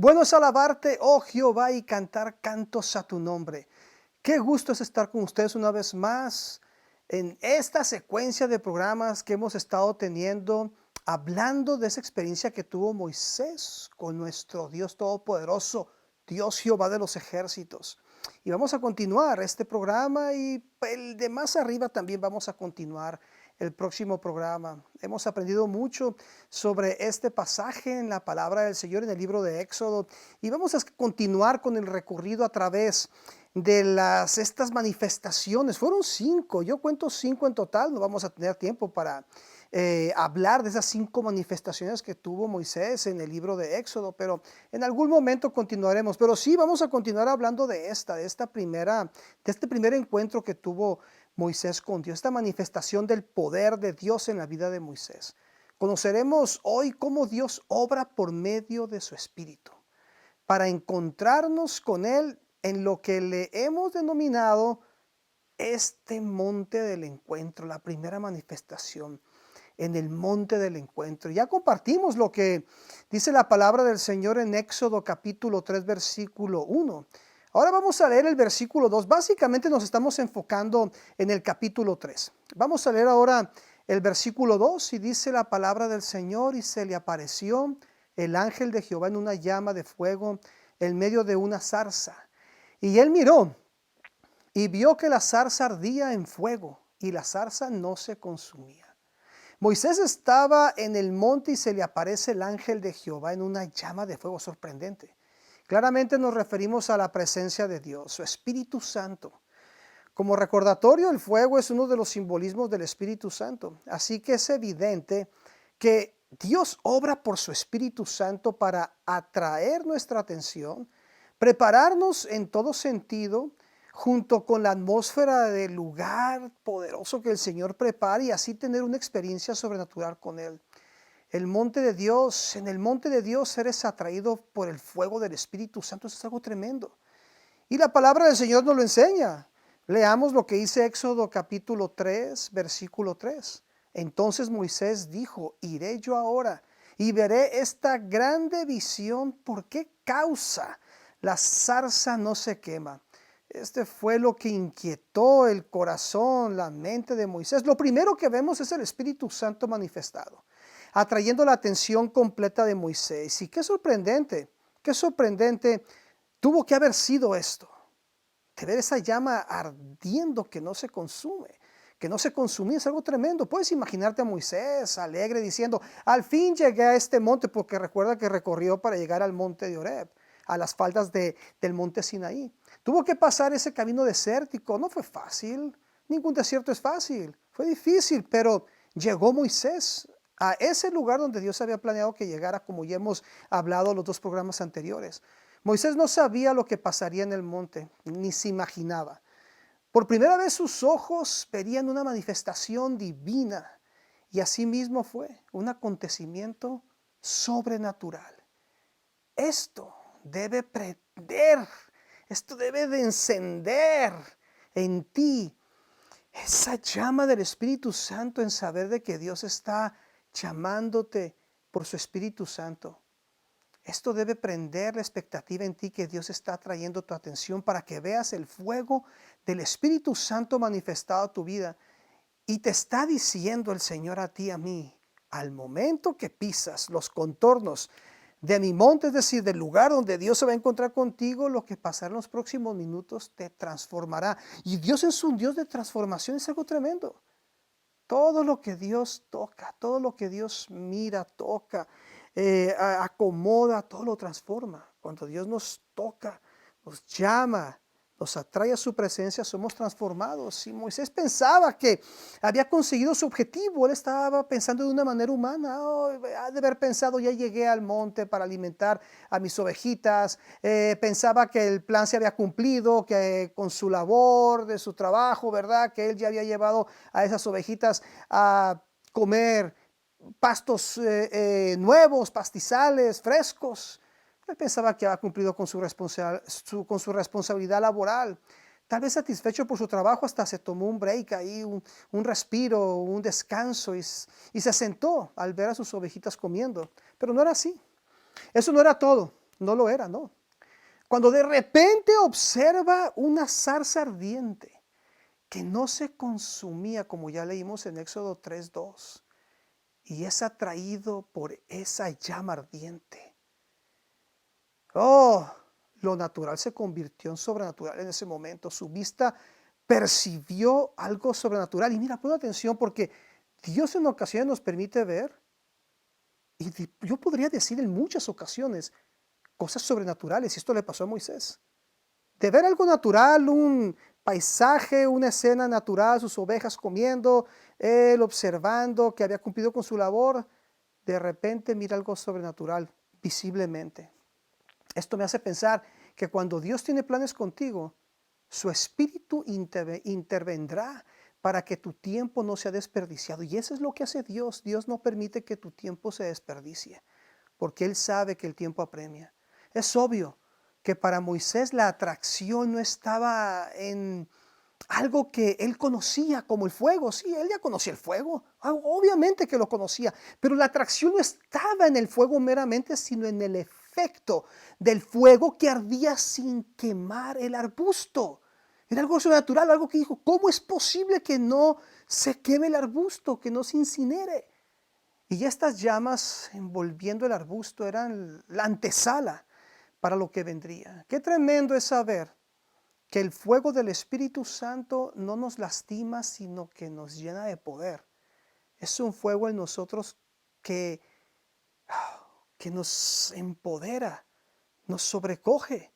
Bueno es alabarte, oh Jehová, y cantar cantos a tu nombre. Qué gusto es estar con ustedes una vez más en esta secuencia de programas que hemos estado teniendo, hablando de esa experiencia que tuvo Moisés con nuestro Dios Todopoderoso, Dios Jehová de los ejércitos. Y vamos a continuar este programa y el de más arriba también vamos a continuar el próximo programa. Hemos aprendido mucho sobre este pasaje en la palabra del Señor en el libro de Éxodo y vamos a continuar con el recorrido a través de estas manifestaciones. Fueron 5, yo cuento 5 en total, no vamos a tener tiempo para hablar de esas 5 manifestaciones que tuvo Moisés en el libro de Éxodo, pero en algún momento continuaremos. Pero sí vamos a continuar hablando de este primer encuentro que tuvo Moisés con Dios, esta manifestación del poder de Dios en la vida de Moisés. Conoceremos hoy cómo Dios obra por medio de su Espíritu para encontrarnos con Él en lo que le hemos denominado este monte del encuentro, la primera manifestación en el monte del encuentro. Ya compartimos lo que dice la palabra del Señor en Éxodo capítulo 3 versículo 1. Ahora vamos a leer el versículo 2. Básicamente nos estamos enfocando en el capítulo 3. Vamos a leer ahora el versículo 2 y dice la palabra del Señor: y se le apareció el ángel de Jehová en una llama de fuego en medio de una zarza. Y él miró y vio que la zarza ardía en fuego y la zarza no se consumía. Moisés estaba en el monte y se le aparece el ángel de Jehová en una llama de fuego. Sorprendente. Claramente nos referimos a la presencia de Dios, su Espíritu Santo. Como recordatorio, el fuego es uno de los simbolismos del Espíritu Santo. Así que es evidente que Dios obra por su Espíritu Santo para atraer nuestra atención, prepararnos en todo sentido, junto con la atmósfera del lugar poderoso que el Señor prepara, y así tener una experiencia sobrenatural con Él. El monte de Dios, en el monte de Dios eres atraído por el fuego del Espíritu Santo. Eso es algo tremendo. Y la palabra del Señor nos lo enseña. Leamos lo que dice Éxodo capítulo 3, versículo 3. Entonces Moisés dijo: iré yo ahora y veré esta grande visión. ¿Por qué causa la zarza no se quema? Este fue lo que inquietó el corazón, la mente de Moisés. Lo primero que vemos es el Espíritu Santo manifestado, atrayendo la atención completa de Moisés. Y qué sorprendente tuvo que haber sido esto, de ver esa llama ardiendo que no se consume, que no se consumía. Es algo tremendo. Puedes imaginarte a Moisés alegre diciendo: al fin llegué a este monte, porque recuerda que recorrió para llegar al monte de Horeb, a las faldas del monte Sinaí. Tuvo que pasar ese camino desértico. No fue fácil, ningún desierto es fácil, fue difícil, pero llegó Moisés a ese lugar donde Dios había planeado que llegara, como ya hemos hablado en los 2 programas anteriores. Moisés no sabía lo que pasaría en el monte, ni se imaginaba. Por primera vez sus ojos verían una manifestación divina, y así mismo fue un acontecimiento sobrenatural. Esto debe prender, esto debe de encender en ti esa llama del Espíritu Santo, en saber de que Dios está llamándote por su Espíritu Santo. Esto debe prender la expectativa en ti, que Dios está trayendo tu atención para que veas el fuego del Espíritu Santo manifestado a tu vida. Y te está diciendo el Señor a ti y a mí: al momento que pisas los contornos de mi monte, es decir, del lugar donde Dios se va a encontrar contigo, lo que pasará en los próximos minutos te transformará. Y Dios es un Dios de transformación. Es algo tremendo. Todo lo que Dios toca, todo lo que Dios mira, toca, acomoda, todo lo transforma. Cuando Dios nos toca, nos llama, nos atrae a su presencia, somos transformados. Y Moisés pensaba que había conseguido su objetivo. Él estaba pensando de una manera humana. Ha de haber pensado: ya llegué al monte para alimentar a mis ovejitas. Pensaba que el plan se había cumplido, que con su labor, de su trabajo, ¿verdad?, que él ya había llevado a esas ovejitas a comer pastos nuevos, pastizales, frescos. Él pensaba que había cumplido con su responsabilidad laboral. Tal vez satisfecho por su trabajo, hasta se tomó un break ahí, un respiro, un descanso, y se sentó al ver a sus ovejitas comiendo. Pero no era así. Eso no era todo. no lo era, no. Cuando de repente observa una zarza ardiente que no se consumía, como ya leímos en Éxodo 3:2, y es atraído por esa llama ardiente. Oh, lo natural se convirtió en sobrenatural en ese momento. Su vista percibió algo sobrenatural. Y mira, pon atención porque Dios en ocasiones nos permite ver, y yo podría decir en muchas ocasiones, cosas sobrenaturales. Y esto le pasó a Moisés. De ver algo natural, un paisaje, una escena natural, sus ovejas comiendo, él observando que había cumplido con su labor, de repente mira algo sobrenatural visiblemente. Esto me hace pensar que cuando Dios tiene planes contigo, su espíritu intervendrá para que tu tiempo no sea desperdiciado. Y eso es lo que hace Dios. Dios no permite que tu tiempo se desperdicie, porque Él sabe que el tiempo apremia. Es obvio que para Moisés la atracción no estaba en algo que él conocía como el fuego. Sí, él ya conocía el fuego, obviamente que lo conocía, pero la atracción no estaba en el fuego meramente, sino en el efecto del fuego que ardía sin quemar el arbusto. Era algo sobrenatural, algo que dijo, ¿cómo es posible que no se queme el arbusto, que no se incinere? Y estas llamas envolviendo el arbusto eran la antesala para lo que vendría. Qué tremendo es saber que el fuego del Espíritu Santo no nos lastima, sino que nos llena de poder. Es un fuego en nosotros que, que nos empodera, nos sobrecoge,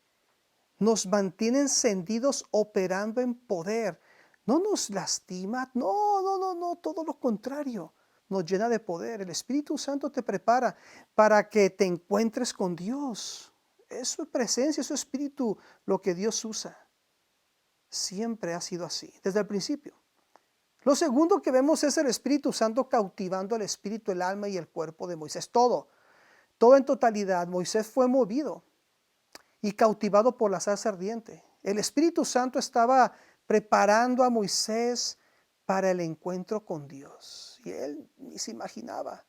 nos mantiene encendidos operando en poder. No nos lastima, no, todo lo contrario. Nos llena de poder. El Espíritu Santo te prepara para que te encuentres con Dios. Es su presencia, es su Espíritu lo que Dios usa. Siempre ha sido así, desde el principio. Lo segundo que vemos es el Espíritu Santo cautivando el espíritu, el alma y el cuerpo de Moisés. Todo en totalidad. Moisés fue movido y cautivado por la zarza ardiente. El Espíritu Santo estaba preparando a Moisés para el encuentro con Dios. Y él ni se imaginaba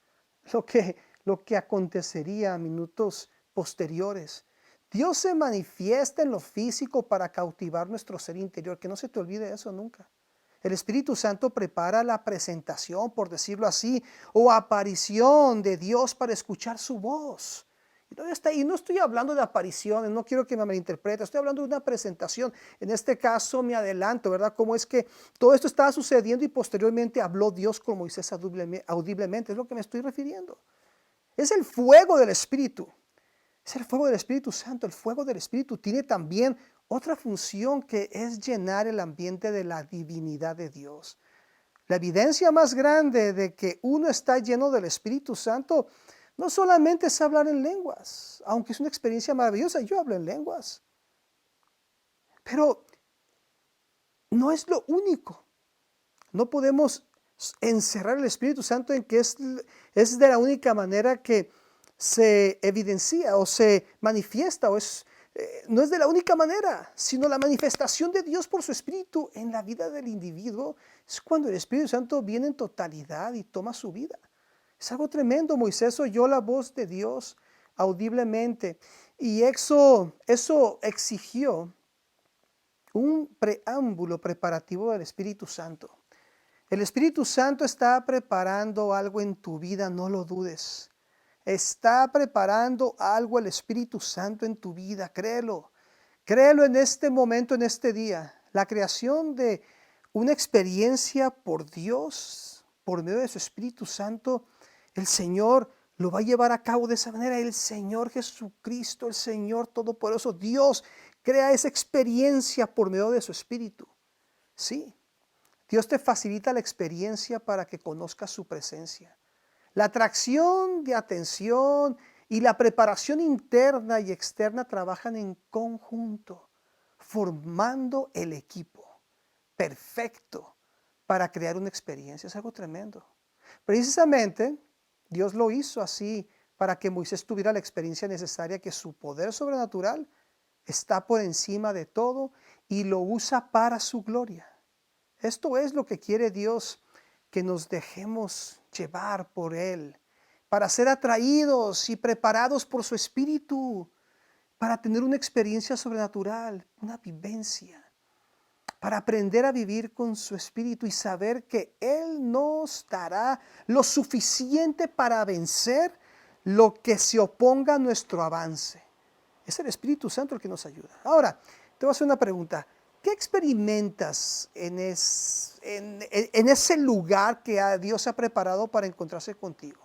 lo que acontecería a minutos posteriores. Dios se manifiesta en lo físico para cautivar nuestro ser interior. Que no se te olvide eso nunca. El Espíritu Santo prepara la presentación, por decirlo así, o aparición de Dios para escuchar su voz. Y no estoy hablando de apariciones, no quiero que me malinterprete, estoy hablando de una presentación. En este caso me adelanto, ¿verdad? Cómo es que todo esto estaba sucediendo y posteriormente habló Dios con Moisés audiblemente, es lo que me estoy refiriendo. Es el fuego del Espíritu. Es el fuego del Espíritu Santo. El fuego del Espíritu tiene también otra función que es llenar el ambiente de la divinidad de Dios. La evidencia más grande de que uno está lleno del Espíritu Santo no solamente es hablar en lenguas, aunque es una experiencia maravillosa. Yo hablo en lenguas. Pero no es lo único. No podemos encerrar el Espíritu Santo en que es de la única manera que se evidencia o se manifiesta no es de la única manera, sino la manifestación de Dios por su Espíritu en la vida del individuo es cuando el Espíritu Santo viene en totalidad y toma su vida. Es algo tremendo. Moisés oyó la voz de Dios audiblemente y eso exigió un preámbulo preparativo del Espíritu Santo. El Espíritu Santo está preparando algo en tu vida, no lo dudes. Está preparando algo el Espíritu Santo en tu vida, créelo. Créelo en este momento, en este día. La creación de una experiencia por Dios, por medio de su Espíritu Santo, el Señor lo va a llevar a cabo de esa manera. El Señor Jesucristo, el Señor Todopoderoso, Dios, crea esa experiencia por medio de su Espíritu. Sí, Dios te facilita la experiencia para que conozcas su presencia. La atracción de atención y la preparación interna y externa trabajan en conjunto, formando el equipo perfecto para crear una experiencia. Es algo tremendo. Precisamente, Dios lo hizo así para que Moisés tuviera la experiencia necesaria, que su poder sobrenatural está por encima de todo y lo usa para su gloria. Esto es lo que quiere Dios, que nos dejemos llevar por Él, para ser atraídos y preparados por su Espíritu. para tener una experiencia sobrenatural, una vivencia, para aprender a vivir con su espíritu y saber que Él nos dará lo suficiente para vencer lo que se oponga a nuestro avance. Es el Espíritu Santo el que nos ayuda. Ahora, te voy a hacer una pregunta. ¿Qué experimentas en ese lugar que Dios ha preparado para encontrarse contigo?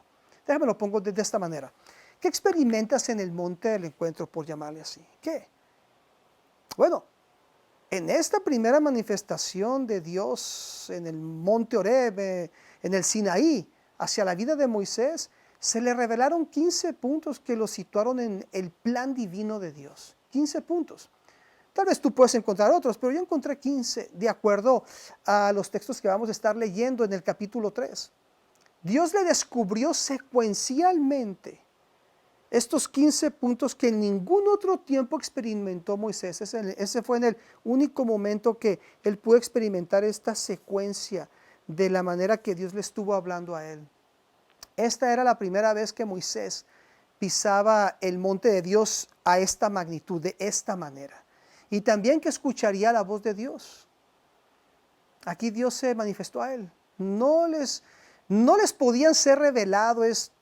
Déjame lo pongo de esta manera. ¿Qué experimentas en el monte del encuentro, por llamarle así? ¿Qué? Bueno, en esta primera manifestación de Dios en el monte Horeb, en el Sinaí, hacia la vida de Moisés, se le revelaron 15 puntos que lo situaron en el plan divino de Dios. 15 puntos. Tal vez tú puedes encontrar otros, pero yo encontré 15 de acuerdo a los textos que vamos a estar leyendo en el capítulo 3. Dios le descubrió secuencialmente estos 15 puntos que en ningún otro tiempo experimentó Moisés. Ese fue en el único momento que él pudo experimentar esta secuencia de la manera que Dios le estuvo hablando a él. Esta era la primera vez que Moisés pisaba el monte de Dios a esta magnitud, de esta manera. Y también que escucharía la voz de Dios. Aquí Dios se manifestó a él. No les podían ser revelados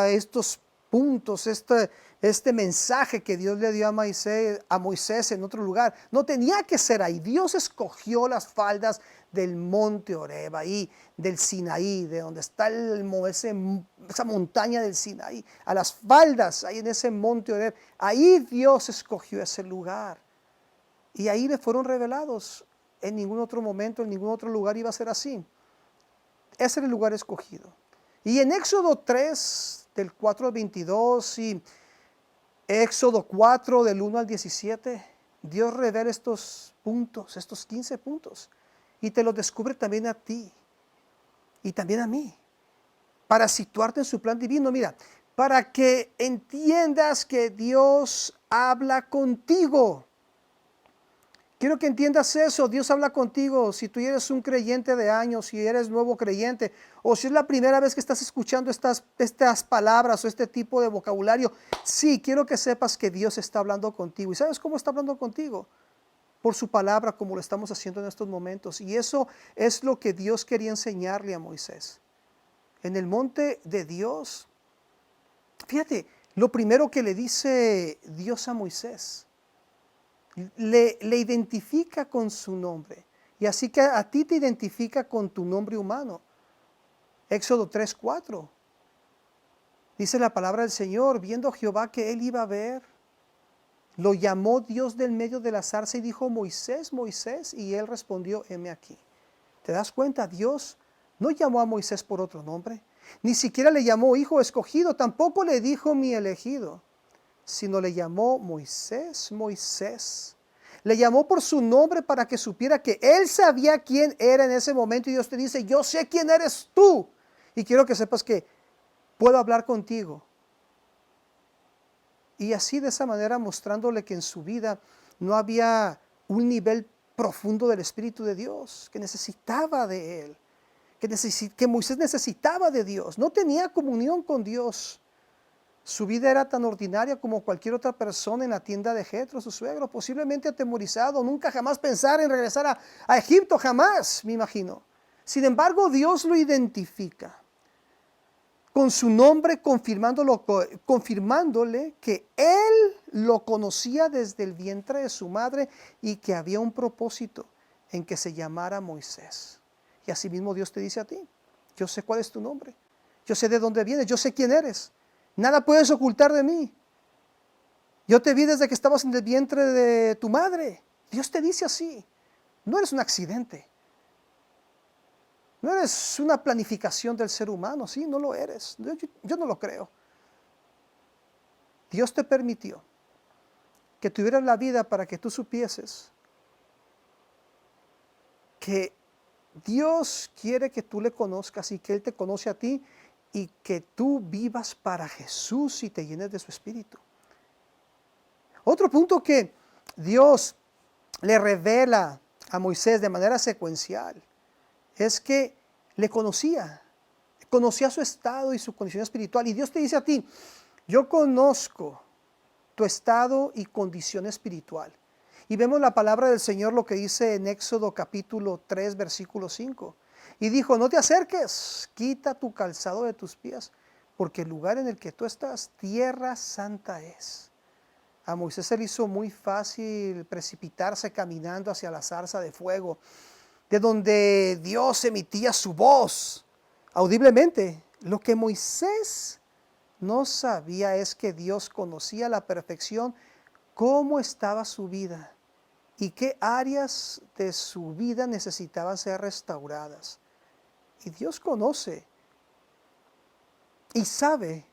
estos puntos, este mensaje que Dios le dio a Moisés en otro lugar. No tenía que ser ahí. Dios escogió las faldas del monte Horeb, ahí del Sinaí, de donde está esa montaña del Sinaí, a las faldas, ahí en ese monte Horeb. Ahí Dios escogió ese lugar. Y ahí le fueron revelados. En ningún otro momento, en ningún otro lugar iba a ser así. Ese era el lugar escogido. Y en Éxodo 3, del 4 al 22 y Éxodo 4, del 1 al 17, Dios revela estos puntos, estos 15 puntos. Y te los descubre también a ti y también a mí, para situarte en su plan divino. Mira, para que entiendas que Dios habla contigo. Quiero que entiendas eso. Dios habla contigo. Si tú eres un creyente de años, si eres nuevo creyente, o si es la primera vez que estás escuchando estas palabras o este tipo de vocabulario, sí, quiero que sepas que Dios está hablando contigo. ¿Y sabes cómo está hablando contigo? Por su palabra, como lo estamos haciendo en estos momentos. Y eso es lo que Dios quería enseñarle a Moisés. En el monte de Dios, fíjate, lo primero que le dice Dios a Moisés, le identifica con su nombre. Y así que a ti te identifica con tu nombre humano. Éxodo 3:4. Dice la palabra del Señor, viendo Jehová que él iba a ver, lo llamó Dios del medio de la zarza y dijo, Moisés, Moisés, y él respondió, heme aquí. ¿Te das cuenta? Dios no llamó a Moisés por otro nombre, ni siquiera le llamó hijo escogido, tampoco le dijo mi elegido, sino le llamó Moisés, Moisés. Le llamó por su nombre para que supiera que él sabía quién era en ese momento. Y Dios te dice, yo sé quién eres tú. Y quiero que sepas que puedo hablar contigo. Y así de esa manera mostrándole que en su vida no había un nivel profundo del Espíritu de Dios, que necesitaba de él, que Moisés necesitaba de Dios. No tenía comunión con Dios. Su vida era tan ordinaria como cualquier otra persona en la tienda de Jetro, su suegro, posiblemente atemorizado, nunca jamás pensar en regresar a Egipto, jamás, me imagino. Sin embargo, Dios lo identifica con su nombre, confirmándole que él lo conocía desde el vientre de su madre y que había un propósito en que se llamara Moisés. Y asimismo Dios te dice a ti, yo sé cuál es tu nombre, yo sé de dónde vienes, yo sé quién eres. Nada puedes ocultar de mí. Yo te vi desde que estabas en el vientre de tu madre. Dios te dice así. No eres un accidente. No eres una planificación del ser humano. Sí, no lo eres. Yo no lo creo. Dios te permitió que tuvieras la vida para que tú supieses que Dios quiere que tú le conozcas y que Él te conoce a ti y que tú vivas para Jesús y te llenes de su Espíritu. Otro punto que Dios le revela a Moisés de manera secuencial es que le conocía su estado y su condición espiritual. Y Dios te dice a ti, yo conozco tu estado y condición espiritual. Y vemos la palabra del Señor lo que dice en Éxodo capítulo 3, versículo 5. Y dijo, no te acerques, quita tu calzado de tus pies, porque el lugar en el que tú estás, tierra santa es. A Moisés se le hizo muy fácil precipitarse caminando hacia la zarza de fuego, de donde Dios emitía su voz audiblemente. Lo que Moisés no sabía es que Dios conocía a la perfección cómo estaba su vida y qué áreas de su vida necesitaban ser restauradas. Y Dios conoce y sabe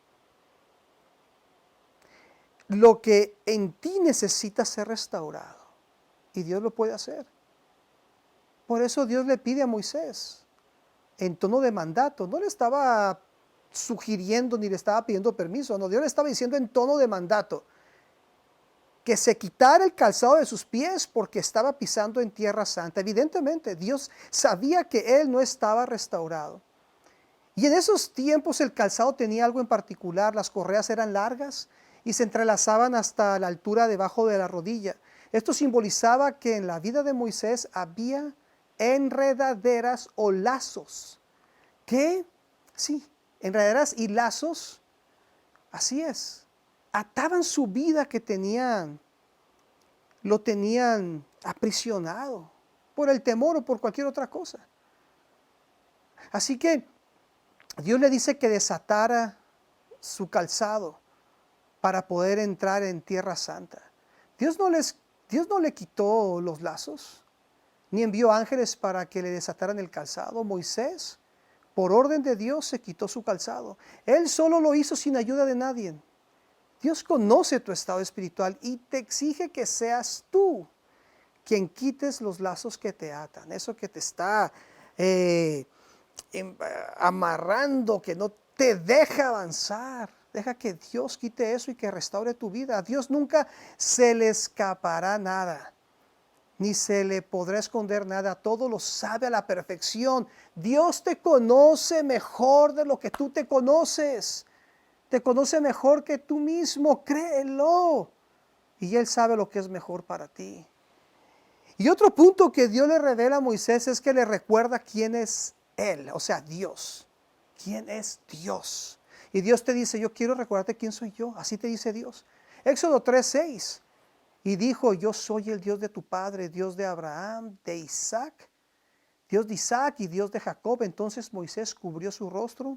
lo que en ti necesita ser restaurado. Y Dios lo puede hacer. Por eso Dios le pide a Moisés, en tono de mandato, no le estaba sugiriendo ni le estaba pidiendo permiso, no, Dios le estaba diciendo en tono de mandato que se quitara el calzado de sus pies porque estaba pisando en tierra santa. Evidentemente, Dios sabía que él no estaba restaurado. Y en esos tiempos el calzado tenía algo en particular, las correas eran largas y se entrelazaban hasta la altura debajo de la rodilla. Esto simbolizaba que en la vida de Moisés había enredaderas o lazos. ¿Qué? Sí, enredaderas y lazos, así es. Ataban su vida que tenían, lo tenían aprisionado por el temor o por cualquier otra cosa. Así que Dios le dice que desatara su calzado para poder entrar en tierra santa. Dios no le quitó los lazos, ni envió ángeles para que le desataran el calzado. Moisés, por orden de Dios, se quitó su calzado. Él solo lo hizo sin ayuda de nadie. Dios conoce tu estado espiritual y te exige que seas tú quien quites los lazos que te atan, eso que te está amarrando, que no te deja avanzar. Deja que Dios quite eso y que restaure tu vida. A Dios nunca se le escapará nada, ni se le podrá esconder nada. Todo lo sabe a la perfección. Dios te conoce mejor de lo que tú te conoces. Te conoce mejor que tú mismo, créelo. Y Él sabe lo que es mejor para ti. Y otro punto que Dios le revela a Moisés es que le recuerda quién es Él, o sea, Dios. ¿Quién es Dios? Y Dios te dice, yo quiero recordarte quién soy yo. Así te dice Dios. Éxodo 3:6. Y dijo, yo soy el Dios de tu padre, Dios de Abraham, de Isaac, Dios de Isaac y Dios de Jacob. Entonces Moisés cubrió su rostro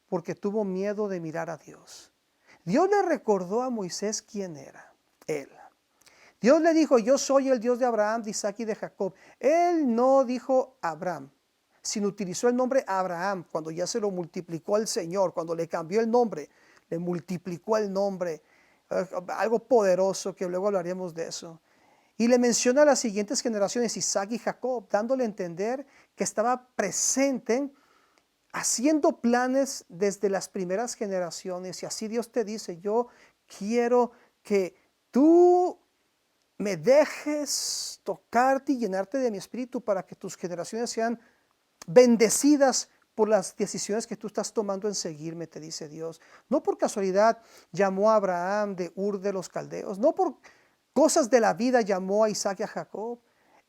porque tuvo miedo de mirar a Dios. Dios le recordó a Moisés quién era Él. Dios le dijo, yo soy el Dios de Abraham, de Isaac y de Jacob. Él no dijo Abraham, sino utilizó el nombre Abraham cuando ya se lo multiplicó al Señor, cuando le cambió el nombre, le multiplicó el nombre, algo poderoso que luego hablaremos de eso. Y le menciona a las siguientes generaciones, Isaac y Jacob, dándole a entender que estaba presente haciendo planes desde las primeras generaciones. Y así Dios te dice, yo quiero que tú me dejes tocarte y llenarte de mi espíritu para que tus generaciones sean bendecidas por las decisiones que tú estás tomando en seguirme, te dice Dios. No por casualidad llamó a Abraham de Ur de los Caldeos, no por cosas de la vida llamó a Isaac y a Jacob.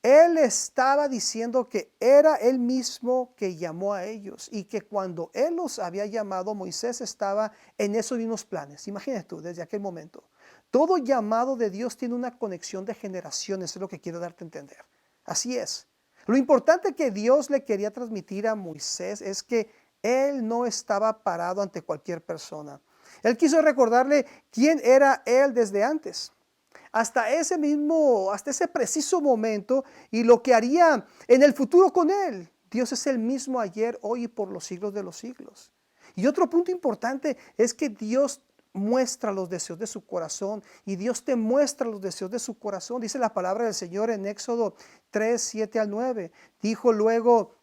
Él estaba diciendo que era él mismo que llamó a ellos y que cuando él los había llamado, Moisés estaba en esos mismos planes. Imagínate tú, desde aquel momento. Todo llamado de Dios tiene una conexión de generaciones, es lo que quiero darte a entender. Así es. Lo importante que Dios le quería transmitir a Moisés es que él no estaba parado ante cualquier persona. Él quiso recordarle quién era él desde antes. Hasta ese preciso momento y lo que haría en el futuro con él. Dios es el mismo ayer, hoy y por los siglos de los siglos. Y otro punto importante es que Dios muestra los deseos de su corazón y Dios te muestra los deseos de su corazón. Dice la palabra del Señor en Éxodo 3:7-9. Dijo luego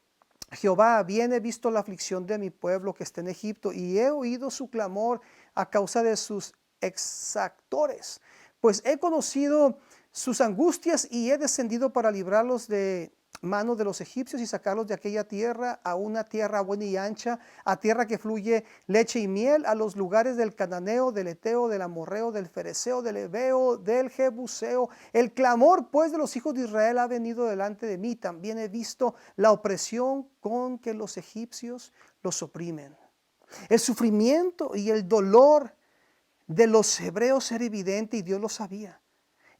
Jehová, bien he visto la aflicción de mi pueblo que está en Egipto y he oído su clamor a causa de sus exactores. Pues he conocido sus angustias y he descendido para librarlos de mano de los egipcios y sacarlos de aquella tierra a una tierra buena y ancha, a tierra que fluye leche y miel, a los lugares del cananeo, del eteo, del amorreo, del fereceo, del heveo, del jebuseo. El clamor pues de los hijos de Israel ha venido delante de mí. También he visto la opresión con que los egipcios los oprimen. El sufrimiento y el dolor de los hebreos era evidente y Dios lo sabía.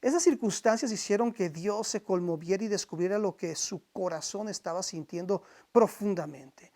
Esas circunstancias hicieron que Dios se conmoviera y descubriera lo que su corazón estaba sintiendo profundamente.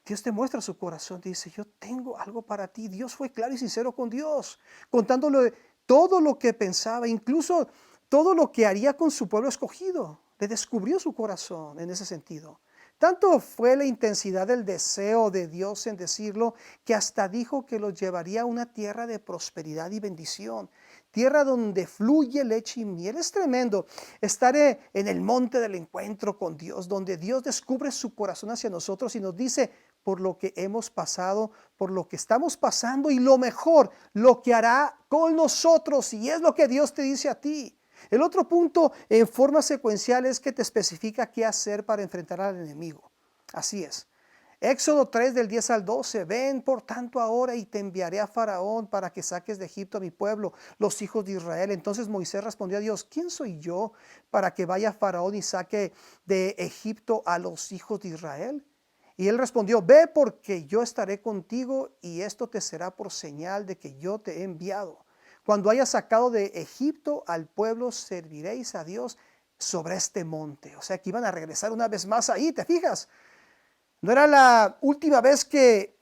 Dios te muestra su corazón, dice, yo tengo algo para ti. Dios fue claro y sincero con Dios, contándole todo lo que pensaba, incluso todo lo que haría con su pueblo escogido. Le descubrió su corazón en ese sentido. Tanto fue la intensidad del deseo de Dios en decirlo, que hasta dijo que los llevaría a una tierra de prosperidad y bendición. Tierra donde fluye leche y miel. Es tremendo estar en el monte del encuentro con Dios, donde Dios descubre su corazón hacia nosotros y nos dice por lo que hemos pasado, por lo que estamos pasando y lo mejor, lo que hará con nosotros. Y es lo que Dios te dice a ti. El otro punto en forma secuencial es que te especifica qué hacer para enfrentar al enemigo. Así es. Éxodo 3 del 10 al 12. Ven por tanto ahora y te enviaré a Faraón para que saques de Egipto a mi pueblo, los hijos de Israel. Entonces Moisés respondió a Dios, ¿quién soy yo para que vaya Faraón y saque de Egipto a los hijos de Israel? Y él respondió, ve porque yo estaré contigo y esto te será por señal de que yo te he enviado. Cuando hayas sacado de Egipto al pueblo, serviréis a Dios sobre este monte. O sea que iban a regresar una vez más ahí, ¿te fijas? No era la última vez que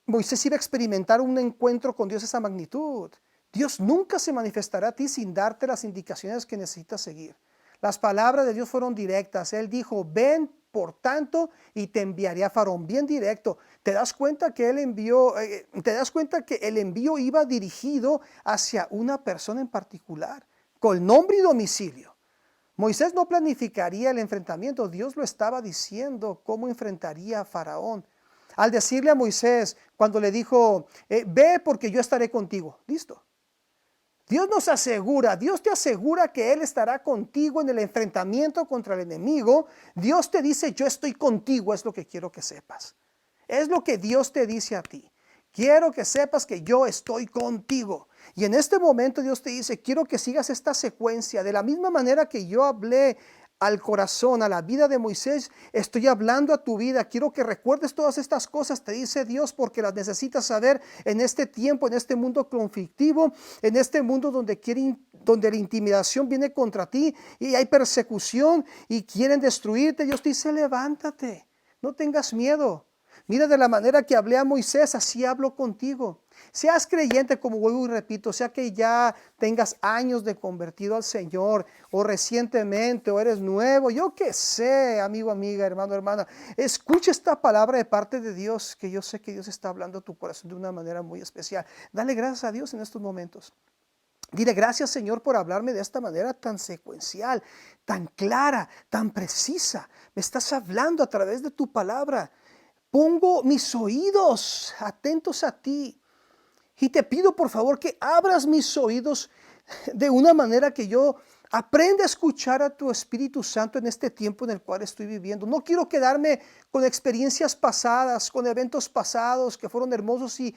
Moisés iba a experimentar un encuentro con Dios de esa magnitud. Dios nunca se manifestará a ti sin darte las indicaciones que necesitas seguir. Las palabras de Dios fueron directas. Él dijo, ven por tanto y te enviaré a Faraón. Bien directo. ¿Te das cuenta que el envío iba dirigido hacia una persona en particular, con nombre y domicilio? Moisés no planificaría el enfrentamiento. Dios lo estaba diciendo cómo enfrentaría a Faraón. Al decirle a Moisés, cuando le dijo, ve porque yo estaré contigo. Listo. Dios nos asegura, Dios te asegura que Él estará contigo en el enfrentamiento contra el enemigo. Dios te dice, yo estoy contigo, es lo que quiero que sepas. Es lo que Dios te dice a ti. Quiero que sepas que yo estoy contigo. Y en este momento Dios te dice, quiero que sigas esta secuencia. De la misma manera que yo hablé al corazón, a la vida de Moisés, estoy hablando a tu vida. Quiero que recuerdes todas estas cosas, te dice Dios, porque las necesitas saber en este tiempo, en este mundo conflictivo, en este mundo donde la intimidación viene contra ti y hay persecución y quieren destruirte. Dios te dice, levántate, no tengas miedo. Mira, de la manera que hablé a Moisés, así hablo contigo. Seas creyente, como vuelvo y repito, sea que ya tengas años de convertido al Señor, o recientemente, o eres nuevo, yo qué sé, amigo, amiga, hermano, hermana. Escucha esta palabra de parte de Dios, que yo sé que Dios está hablando a tu corazón de una manera muy especial. Dale gracias a Dios en estos momentos. Dile gracias, Señor, por hablarme de esta manera tan secuencial, tan clara, tan precisa. Me estás hablando a través de tu palabra. Pongo mis oídos atentos a ti y te pido por favor que abras mis oídos de una manera que yo aprenda a escuchar a tu Espíritu Santo en este tiempo en el cual estoy viviendo. No quiero quedarme con experiencias pasadas, con eventos pasados que fueron hermosos y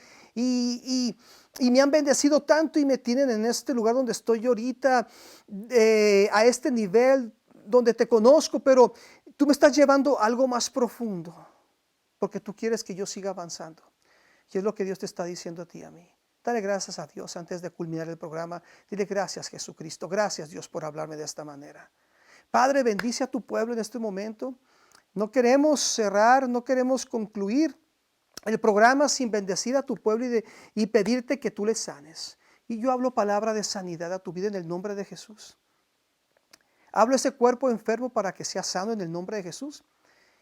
me han bendecido tanto y me tienen en este lugar donde estoy ahorita, a este nivel donde te conozco, pero tú me estás llevando a algo más profundo. Porque tú quieres que yo siga avanzando. Y es lo que Dios te está diciendo a ti y a mí. Dale gracias a Dios antes de culminar el programa. Dile gracias, Jesucristo. Gracias, Dios, por hablarme de esta manera. Padre, bendice a tu pueblo en este momento. No queremos cerrar, no queremos concluir el programa sin bendecir a tu pueblo y pedirte que tú le sanes. Y yo hablo palabra de sanidad a tu vida en el nombre de Jesús. Hablo ese cuerpo enfermo para que sea sano en el nombre de Jesús.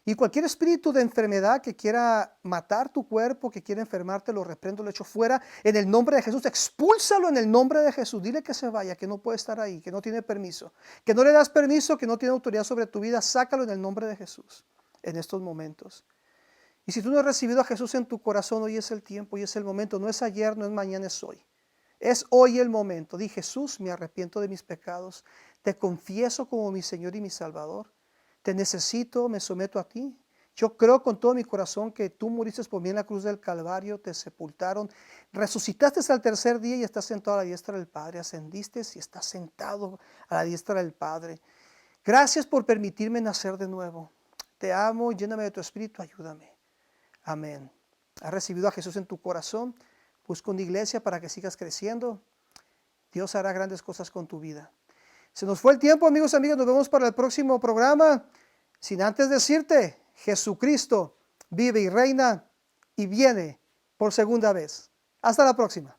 Y cualquier espíritu de enfermedad que quiera matar tu cuerpo, que quiera enfermarte, lo reprendo, lo echo fuera en el nombre de Jesús. Expúlsalo en el nombre de Jesús. Dile que se vaya, que no puede estar ahí, que no tiene permiso, que no le das permiso, que no tiene autoridad sobre tu vida. Sácalo en el nombre de Jesús en estos momentos. Y si tú no has recibido a Jesús en tu corazón, hoy es el tiempo y es el momento. No es ayer, no es mañana, es hoy. Es hoy el momento. Di, Jesús, me arrepiento de mis pecados. Te confieso como mi Señor y mi Salvador. Te necesito, me someto a ti. Yo creo con todo mi corazón que tú muriste por mí en la cruz del Calvario, te sepultaron, resucitaste al tercer día y estás sentado a la diestra del Padre, ascendiste y estás sentado a la diestra del Padre. Gracias por permitirme nacer de nuevo. Te amo, lléname de tu espíritu, ayúdame. Amén. ¿Has recibido a Jesús en tu corazón? Busca una iglesia para que sigas creciendo. Dios hará grandes cosas con tu vida. Se nos fue el tiempo, amigos y amigas. Nos vemos para el próximo programa. Sin antes decirte, Jesucristo vive y reina y viene por segunda vez. Hasta la próxima.